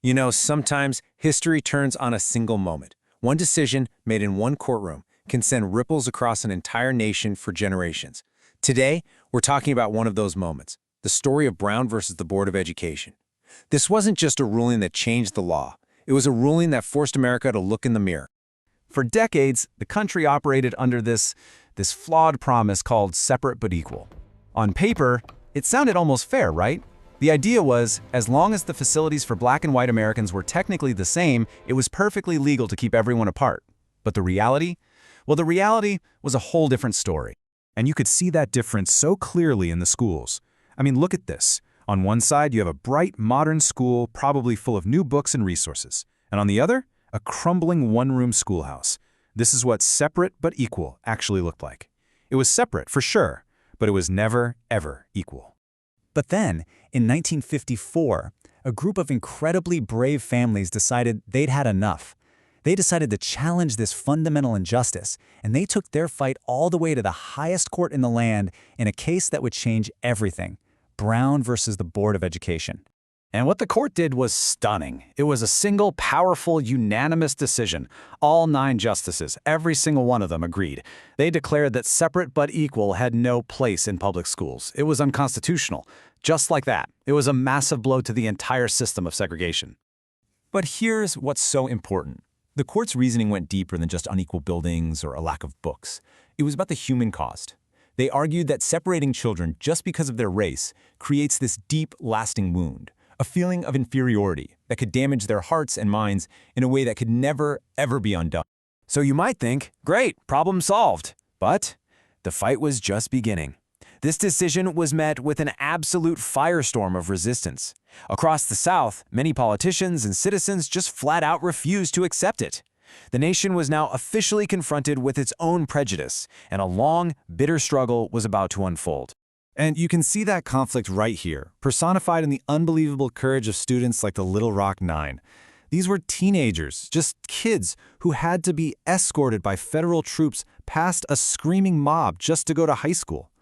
You know, sometimes history turns on a single moment. One decision made in one courtroom can send ripples across an entire nation for generations. Today, we're talking about one of those moments, the story of Brown versus the Board of Education. This wasn't just a ruling that changed the law. It was a ruling that forced America to look in the mirror. For decades, the country operated under this flawed promise called separate but equal. On paper, it sounded almost fair, right? The idea was, as long as the facilities for black and white Americans were technically the same, it was perfectly legal to keep everyone apart. But the reality? Well, the reality was a whole different story. And you could see that difference so clearly in the schools. I mean, look at this. On one side, you have a bright, modern school, probably full of new books and resources. And on the other, a crumbling one-room schoolhouse. This is what separate but equal actually looked like. It was separate, for sure, but it was never, ever equal. But then, in 1954, a group of incredibly brave families decided they'd had enough. They decided to challenge this fundamental injustice, and they took their fight all the way to the highest court in the land in a case that would change everything: Brown versus the Board of Education. And what the court did was stunning. It was a single, powerful, unanimous decision. All 9 justices, every single one of them, agreed. They declared that separate but equal had no place in public schools. It was unconstitutional. Just like that, it was a massive blow to the entire system of segregation. But here's what's so important. The court's reasoning went deeper than just unequal buildings or a lack of books. It was about the human cost. They argued that separating children just because of their race creates this deep, lasting wound. A feeling of inferiority that could damage their hearts and minds in a way that could never, ever be undone. So you might think, great, problem solved. But the fight was just beginning. This decision was met with an absolute firestorm of resistance. Across the South, many politicians and citizens just flat out refused to accept it. The nation was now officially confronted with its own prejudice, and a long, bitter struggle was about to unfold. And you can see that conflict right here, personified in the unbelievable courage of students like the Little Rock Nine. These were teenagers, just kids, who had to be escorted by federal troops past a screaming mob just to go to high school.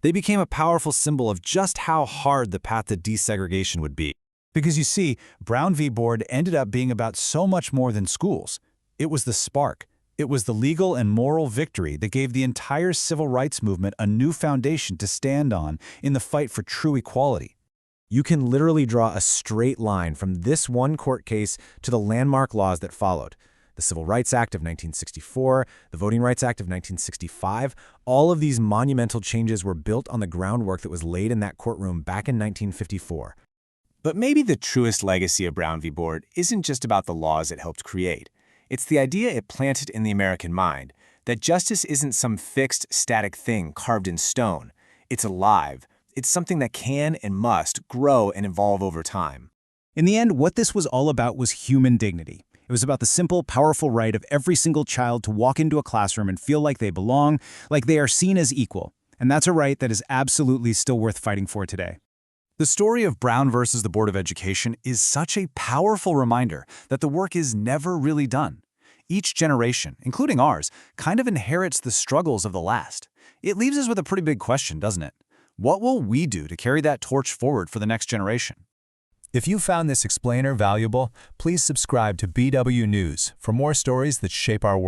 They became a powerful symbol of just how hard the path to desegregation would be. Because you see, Brown v. Board ended up being about so much more than schools. It was the spark. It was the legal and moral victory that gave the entire civil rights movement a new foundation to stand on in the fight for true equality. You can literally draw a straight line from this one court case to the landmark laws that followed. The Civil Rights Act of 1964, the Voting Rights Act of 1965, all of these monumental changes were built on the groundwork that was laid in that courtroom back in 1954. But maybe the truest legacy of Brown v. Board isn't just about the laws it helped create. It's the idea it planted in the American mind, that justice isn't some fixed, static thing carved in stone. It's alive. It's something that can and must grow and evolve over time. In the end, what this was all about was human dignity. It was about the simple, powerful right of every single child to walk into a classroom and feel like they belong, like they are seen as equal. And that's a right that is absolutely still worth fighting for today. The story of Brown versus the Board of Education is such a powerful reminder that the work is never really done. Each generation, including ours, kind of inherits the struggles of the last. It leaves us with a pretty big question, doesn't it? What will we do to carry that torch forward for the next generation? If you found this explainer valuable, please subscribe to BW News for more stories that shape our world.